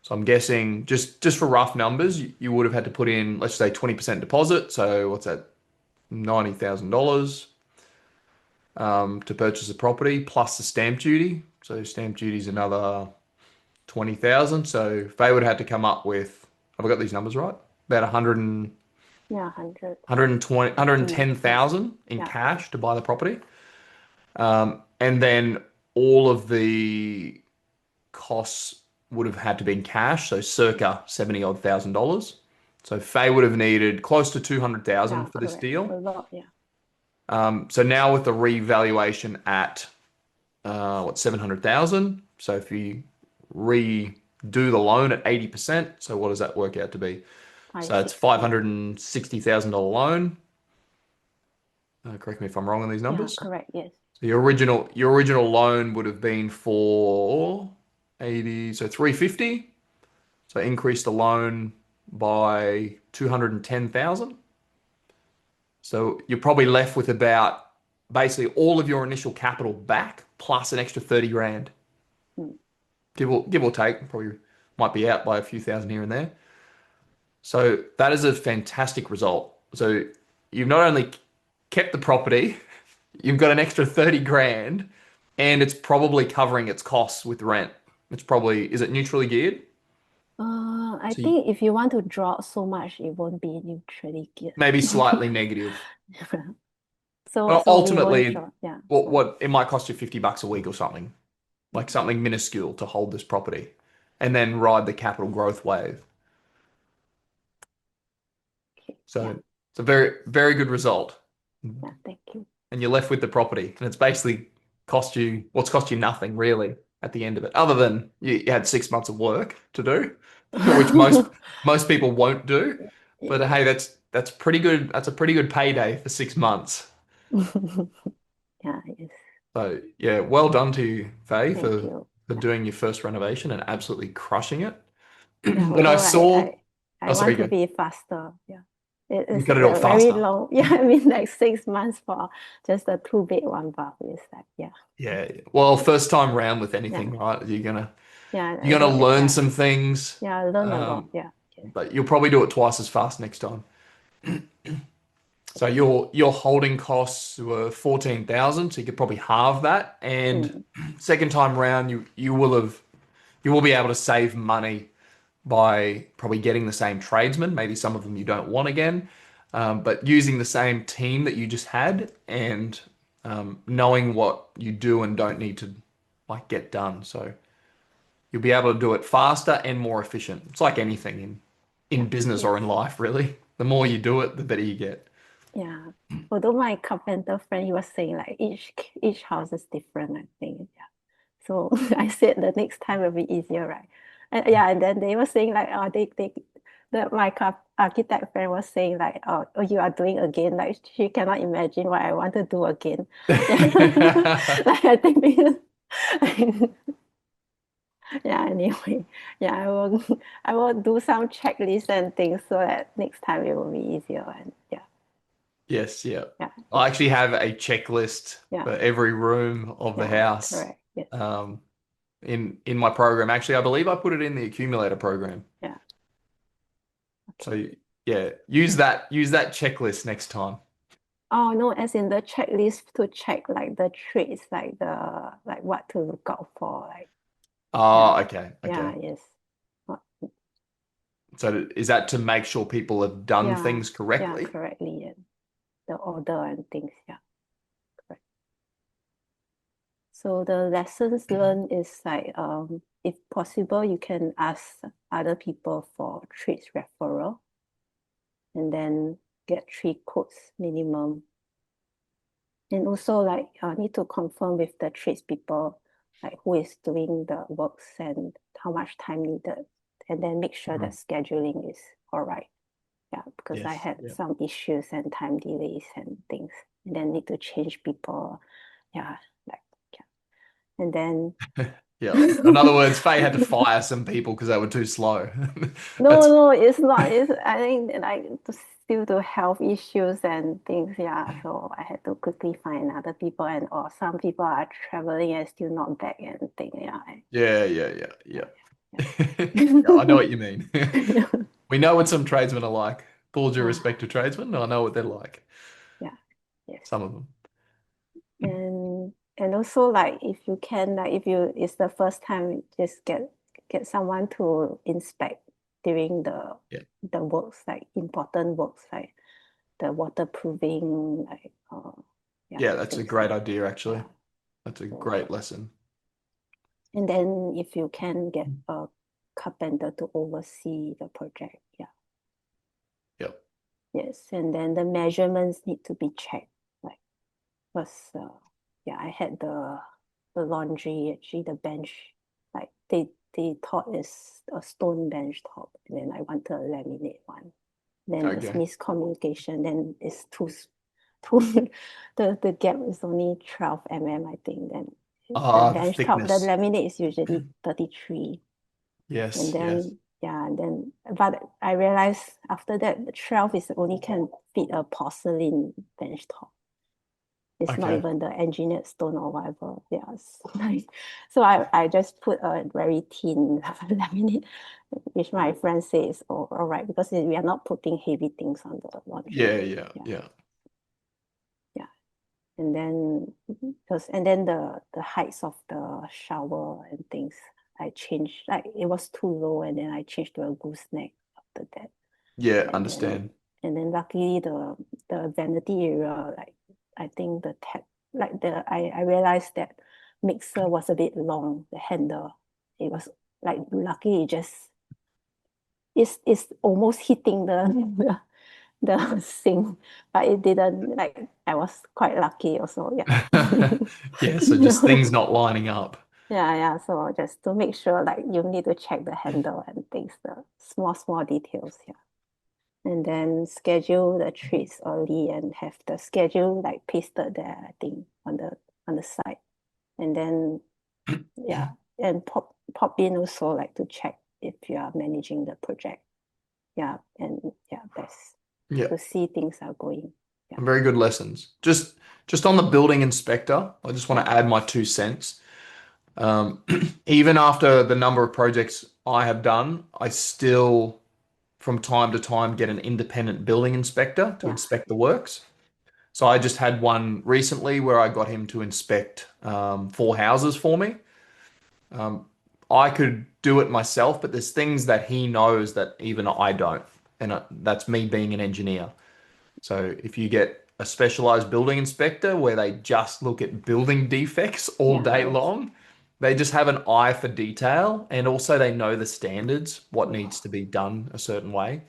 S1: So I'm guessing just for rough numbers, you would have had to put in, let's say 20% deposit. So what's that? $90,000 to purchase the property plus the stamp duty. So stamp duty is another 20,000. So Faye would have had to come up with, have I got these numbers right? About 100
S2: Yeah, 100,
S1: 120,
S2: yes.
S1: 110,000 in
S2: Yeah, yes.
S1: cash to buy the property. And then all of the costs would have had to be in cash, so circa 70 odd thousand dollars. So Faye would have needed close to 200,000
S2: Yeah,
S1: for this
S2: correct. A
S1: deal.
S2: lot, yeah.
S1: So now with the revaluation at 700,000. So if you redo the loan at 80%, so what does that work out to be? So it's
S2: 560.
S1: $560,000 loan. Correct me if I'm wrong on these
S2: Yeah,
S1: numbers.
S2: correct, yes.
S1: So your original loan would have been for 80, so 350. So increase the loan by 210,000. So you're probably left with about basically all of your initial capital back plus an extra 30 grand.
S2: Mm.
S1: Give or take, probably might be out by a few thousand here and there. So that is a fantastic result. So you've not only kept the property, you've got an extra 30 grand, and it's probably covering its costs with rent. It's probably, is it neutrally geared?
S2: I
S1: So
S2: think if you want to draw so much, it won't be neutrally geared.
S1: maybe slightly negative.
S2: So
S1: Well,
S2: so we won't
S1: ultimately,
S2: draw. Yeah.
S1: what it might cost you $50 a week or something, like
S2: Mm.
S1: something minuscule to hold this property, and then ride the capital growth wave.
S2: Okay.
S1: So
S2: Yeah.
S1: it's a very, very good result.
S2: Yeah. Thank you.
S1: and you're left with the property, and it's basically what's cost you nothing really at the end of it, other than you had 6 months of work to do, which most people won't do. But
S2: Yeah.
S1: hey, that's pretty good. That's a pretty good payday for 6 months.
S2: Yeah, yes.
S1: So yeah, well done to you, Faye,
S2: Thank
S1: for
S2: you.
S1: for
S2: Yeah.
S1: doing your first renovation and absolutely crushing it.
S2: Yeah,
S1: When I
S2: although
S1: saw,
S2: I
S1: oh sorry,
S2: want to
S1: go.
S2: be faster. Yeah. It
S1: You
S2: is
S1: got to do it
S2: a very
S1: faster.
S2: long, yeah, I mean like 6 months for just a two-bed one bath is like, yeah.
S1: Yeah. Well, first time round with
S2: Yeah.
S1: anything, right?
S2: Yeah,
S1: You're gonna learn
S2: yeah.
S1: some things,
S2: Yeah, I learn a lot.
S1: um,
S2: Yeah. Yes.
S1: but you'll probably do it twice as fast next time. So your holding costs were 14,000, so you could probably halve that. And
S2: Mm,
S1: second time round, you will be able to save money by probably getting the same tradesmen. Maybe some of them you don't want again, but using the same team that you just had and knowing what you do and don't need to like get done. So you'll be able to do it faster and more efficient. It's like anything
S2: yeah.
S1: in business
S2: Yes.
S1: or in life, really. The more you do it, the better you get.
S2: Yeah. Although my carpenter friend, he was saying like each house is different, I think. Yeah. So I said the next time will be easier, right? And yeah, and then they were saying like, oh, my architect friend was saying like, oh, you are doing again. Like she cannot imagine what I want to do again. Yeah, like I think because, yeah. Anyway, yeah, I will do some checklists and things so that next time it will be easier. And yeah,
S1: Yes, yeah.
S2: yeah,
S1: I actually have a checklist
S2: yeah,
S1: for every room of the
S2: yeah.
S1: house
S2: Correct. Yes.
S1: um, in my program. Actually, I believe I put it in the accumulator program.
S2: Yeah.
S1: So
S2: Okay.
S1: yeah, use that checklist next time.
S2: Oh no, as in the checklist to check like the traits, like what to look out for, like yeah,
S1: Oh, okay,
S2: yeah,
S1: okay.
S2: yes, What-
S1: So is that to make sure people have done
S2: yeah,
S1: things
S2: yeah,
S1: correctly?
S2: correctly, and the order and things, yeah, correct. So the lessons learned is like if possible, you can ask other people for traits referral, and then get 3 quotes minimum. And also like need to confirm with the tradespeople like who is doing the works and how much time needed, and then make sure that
S1: Mhm.
S2: scheduling is all right. Yeah, because I
S1: Yes.
S2: had
S1: Yeah.
S2: some issues and time delays and things, and then need to change people. Yeah, like yeah. And then
S1: Yeah. In other words, Faye had to fire some people because they were too slow.
S2: no,
S1: That's
S2: no, it's not. It's I think like due to health issues and things. Yeah, so I had to quickly find other people, and or some people are traveling and still not back and thing. Yeah,
S1: yeah, yeah, yeah,
S2: yeah,
S1: yeah.
S2: yeah,
S1: Yeah, I know what you mean.
S2: yeah.
S1: We know what some tradesmen are like. Full due
S2: Ah,
S1: respect to tradesmen, I know what they're like.
S2: yeah, yes.
S1: Some of them.
S2: And also like if you can like if you it's the first time, just get someone to inspect during
S1: Yeah.
S2: the works, like important works like the waterproofing, like yeah,
S1: Yeah, that's a
S2: things
S1: great
S2: like
S1: idea,
S2: yeah.
S1: actually. That's a
S2: So
S1: great lesson.
S2: and then if you can get a carpenter to oversee the project, yeah.
S1: Yep.
S2: Yes, and then the measurements need to be checked, like because yeah, I had the laundry, actually the bench, like they thought it's a stone bench top, and then I wanted a laminate one. Then it's
S1: Okay.
S2: miscommunication. Then it's too the gap is only 12 mm, I think. Then the
S1: Ah, the
S2: bench top, the
S1: thickness.
S2: laminate is usually 33, and
S1: Yes, yes.
S2: then yeah, and then but I realized after that the 12 is only can fit a porcelain bench top. It's not
S1: Okay.
S2: even the engineered stone or whatever. Yes. So I just put a very thin laminate, which my friend says, oh, all right, because we are not putting heavy things on the
S1: Yeah,
S2: laundry.
S1: yeah,
S2: Yeah,
S1: yeah.
S2: yeah. And then because and then the heights of the shower and things, I changed, like it was too low, and then I changed to a gooseneck after that.
S1: Yeah,
S2: And then
S1: understand.
S2: luckily the vanity area, like I think the tap, like I realized that mixer was a bit long, the handle. It was like lucky it just it's almost hitting the the sink, but it didn't, like I was quite lucky also, yeah.
S1: Yeah, so just things not lining up.
S2: Yeah, yeah. So just to make sure, like you need to check the handle and things, the small details, yeah. And then schedule the treats early and have the schedule like pasted there, I think, on the side. And then yeah, and pop in also like to check if you are managing the project. Yeah, and yeah, that's
S1: Yeah,
S2: to see things are going. Yeah,
S1: very good lessons. Just on the building inspector, I just want
S2: yeah,
S1: to add my 2 cents. Even after the number of projects I have done, I still, from time to time, get an independent building inspector to
S2: yeah,
S1: inspect the works. So I just had one recently where I got him to inspect 4 houses for me. Um, I could do it myself, but there's things that he knows that even I don't, and that's me being an engineer. So if you get a specialized building inspector where they just look at building defects all
S2: yeah,
S1: day
S2: yes,
S1: long, they just have an eye for detail and also they know the standards, what
S2: yeah,
S1: needs to be done a certain way.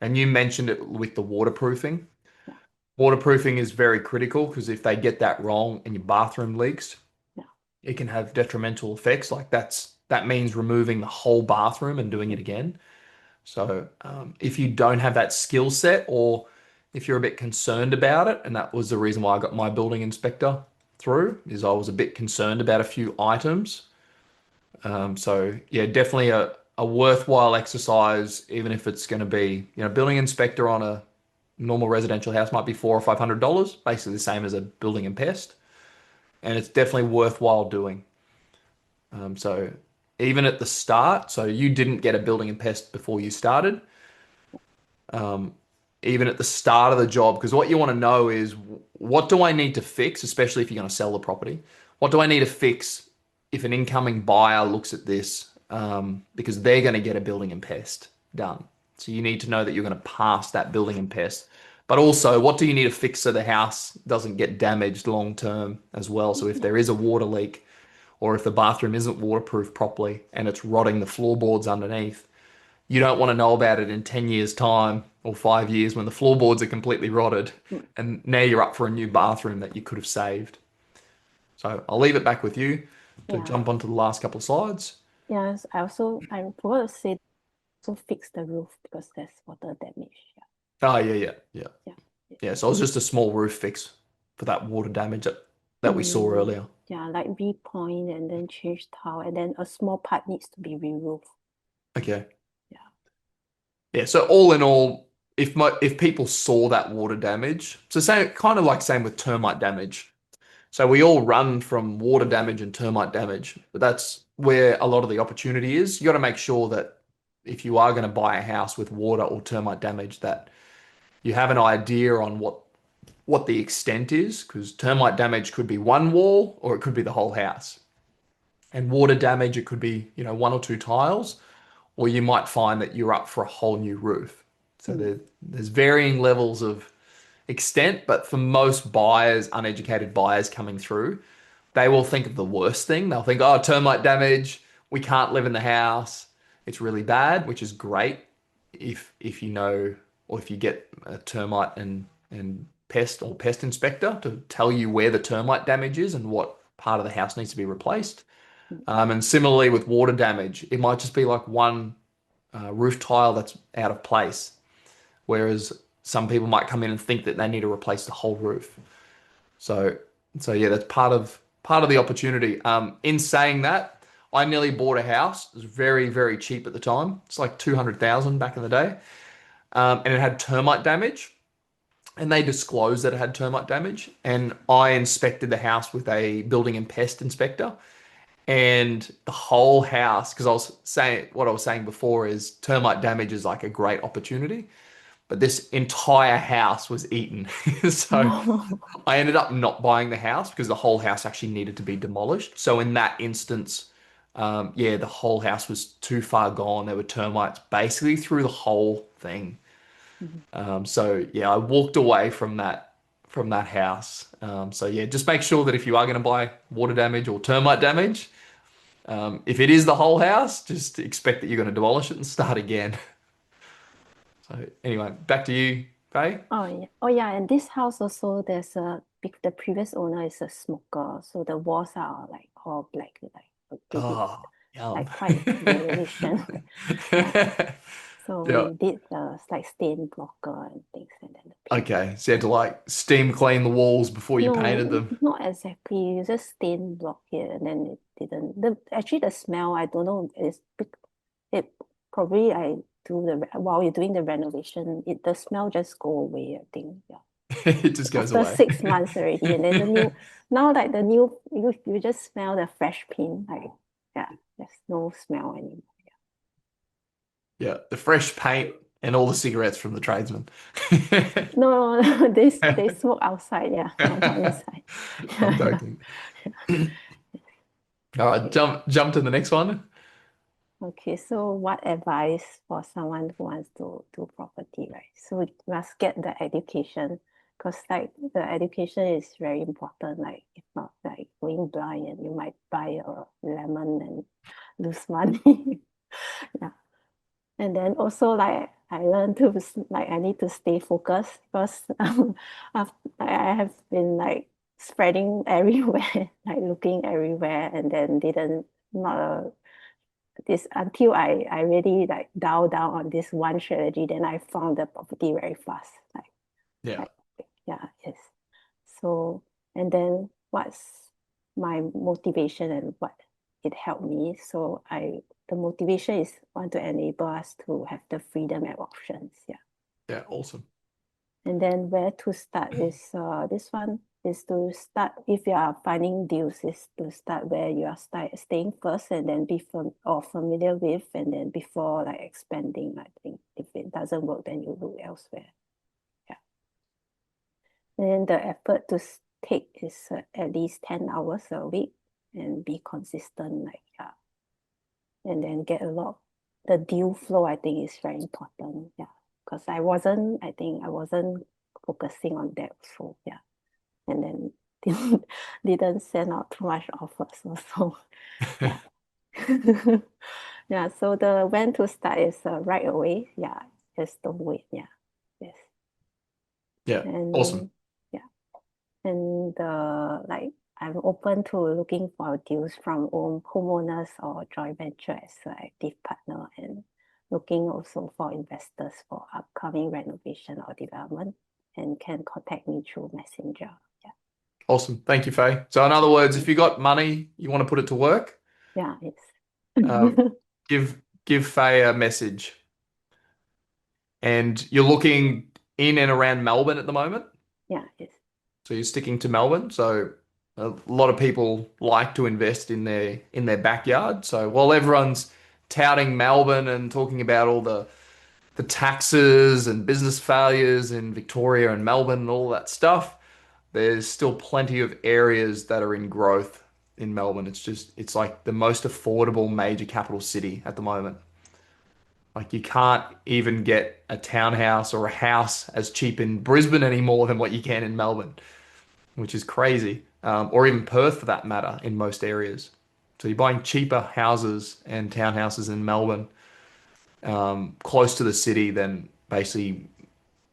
S1: And you mentioned it with the waterproofing.
S2: yeah,
S1: Waterproofing is very critical because if they get that wrong and your bathroom leaks,
S2: yeah.
S1: it can have detrimental effects. Like that means removing the whole bathroom and doing it again. So if you don't have that skill set, or if you're a bit concerned about it, and that was the reason why I got my building inspector through, is I was a bit concerned about a few items. So yeah, definitely a worthwhile exercise, even if it's going to be, building inspector on a normal residential house might be $400 or $500, basically the same as a building and pest, and it's definitely worthwhile doing. So even at the start, so you didn't get a building and pest before you started. um, Even at the start of the job, because what you want to know is what do I need to fix, especially if you're going to sell the property? What do I need to fix if an incoming buyer looks at this? Because they're going to get a building and pest done. So you need to know that you're going to pass that building and pest. But also, what do you need to fix so the house doesn't get damaged long term as well? So if
S2: Yeah.
S1: there is a water leak, or if the bathroom isn't waterproof properly and it's rotting the floorboards underneath, you don't want to know about it in 10 years' time or 5 years when the floorboards are completely rotted
S2: Mm.
S1: and now you're up for a new bathroom that you could have saved. So I'll leave it back with you to
S2: Yeah.
S1: jump onto the last couple of slides.
S2: Yes, I forgot to say to fix the roof because there's water damage.
S1: Oh, yeah, yeah, yeah.
S2: Yeah. Yeah.
S1: Yeah, so it was just a small roof fix for that water damage that we saw
S2: Mm,
S1: earlier.
S2: yeah, like repoint and then change tile, and then a small part needs to be removed.
S1: Okay.
S2: Yeah.
S1: Yeah, so all in all, if people saw that water damage, so same kind of like same with termite damage. So we all run from water damage and termite damage, but that's where a lot of the opportunity is. You got to make sure that if you are going to buy a house with water or termite damage, that you have an idea on what the extent is, because termite damage could be one wall or it could be the whole house. And water damage, it could be, one or two tiles, or you might find that you're up for a whole new roof. So
S2: Mm,
S1: there's varying levels of extent, but for most buyers, uneducated buyers coming through, they will think of the worst thing. They'll think, oh, termite damage, we can't live in the house. It's really bad, which is great if you know, or if you get a termite and pest inspector to tell you where the termite damage is and what part of the house needs to be replaced.
S2: mm,
S1: And similarly with water damage, it might just be like one roof tile that's out of place, whereas some people might come in and think that they need to replace the whole roof. So, so yeah, that's part of the opportunity. In saying that, I nearly bought a house. It was very, very cheap at the time. It's like 200,000 back in the day, and it had termite damage. And they disclosed that it had termite damage. And I inspected the house with a building and pest inspector, and the whole house, because I was saying what I was saying before is termite damage is like a great opportunity, but this entire house was eaten. So
S2: mm.
S1: I ended up not buying the house because the whole house actually needed to be demolished. So in that instance, yeah, the whole house was too far gone. There were termites basically through the whole thing. So yeah, I walked away from that house. So yeah, just make sure that if you are going to buy water damage or termite damage, if it is the whole house, just expect that you're going to demolish it and start again. So anyway, back to you, Faye?
S2: Oh yeah. Oh yeah, and this house also the previous owner is a smoker, so the walls are like all black, like a bit
S1: Oh, yum.
S2: like quite Eurasian. Yeah. So
S1: Yeah.
S2: we did the like stain blocker and things and then the paint.
S1: Okay. So you had to like steam clean the walls before you painted
S2: No,
S1: them.
S2: not exactly. You just stain block it and then it didn't. The smell, I don't know, it probably I do while you're doing the renovation, the smell just go away, I think. Yeah.
S1: It just goes
S2: After
S1: away.
S2: 6 months already. And then now like the new you just smell the fresh paint. Like yeah, there's no smell anymore.
S1: Yeah, the fresh paint and all the cigarettes from the tradesmen.
S2: No, they smoke outside, yeah, not inside.
S1: I'm joking. All right,
S2: Okay.
S1: jump to the next one.
S2: Okay, so what advice for someone who wants to do property, right? So you must get the education because like the education is very important. Like if not like going blind and you might buy a lemon and lose money. Yeah. And then also like I learned to like I need to stay focused because I have been like spreading everywhere, like looking everywhere and then didn't not a this until I really like dial down on this one strategy, then I found the property very fast.
S1: Yeah,
S2: Like yeah, yes. So and then what's my motivation and what it helped me. So I the motivation is want to enable us to have the freedom and options. Yeah.
S1: yeah, awesome.
S2: And then where to start is this one is to start if you are finding deals is to start where you are staying first and then be familiar with and then before like expanding. I think if it doesn't work, then you look elsewhere. Yeah. And then the effort to take is at least 10 hours a week and be consistent. Like yeah, and then get a lot. The deal flow I think is very important. Yeah, because I think I wasn't focusing on that. So yeah, and then didn't send out too much offers also. Yeah. Yeah, so the when to start is right away. Yeah, just don't wait. Yeah, yes.
S1: Yeah, awesome.
S2: And yeah, and like I'm open to looking for deals from homeowners or joint venture as an active partner and looking also for investors for upcoming renovation or development and can contact me through Messenger. Yeah.
S1: Awesome. Thank you, Faye. So in other words, if you got money, you want to put it to work,
S2: Yeah, it's
S1: um, give Faye a message. And you're looking in and around Melbourne at the moment.
S2: yeah, it's
S1: So you're sticking to Melbourne. So a lot of people like to invest in their backyard. So while everyone's touting Melbourne and talking about all the taxes and business failures in Victoria and Melbourne and all that stuff, there's still plenty of areas that are in growth in Melbourne. It's like the most affordable major capital city at the moment. Like you can't even get a townhouse or a house as cheap in Brisbane anymore than what you can in Melbourne, which is crazy. Or even Perth for that matter in most areas. So you're buying cheaper houses and townhouses in Melbourne, close to the city than basically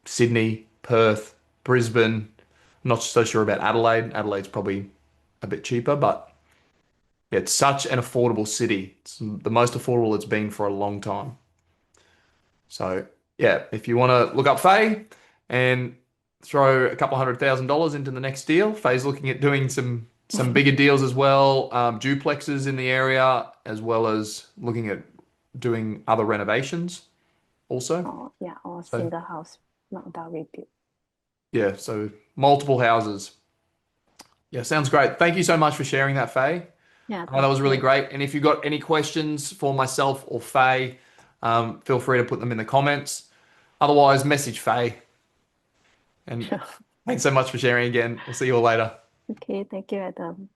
S1: Sydney, Perth, Brisbane. I'm not so sure about Adelaide. Adelaide's probably a bit cheaper, but yeah, it's such an affordable city. It's the most affordable it's been for a long time. So yeah, if you want to look up Faye and throw a couple $100,000 into the next deal, Faye's looking at doing some bigger deals as well, duplexes in the area, as well as looking at doing other renovations also.
S2: or yeah, or
S1: So
S2: single house not down rebuild.
S1: yeah, so multiple houses. Yeah, sounds great. Thank you so much for sharing that, Faye.
S2: Yeah,
S1: That
S2: thank
S1: was really
S2: you.
S1: great. And if you've got any questions for myself or Faye, feel free to put them in the comments. Otherwise, message Faye. And
S2: Sure.
S1: thanks so much for sharing again. We'll see you all later.
S2: Okay, thank you, Adam.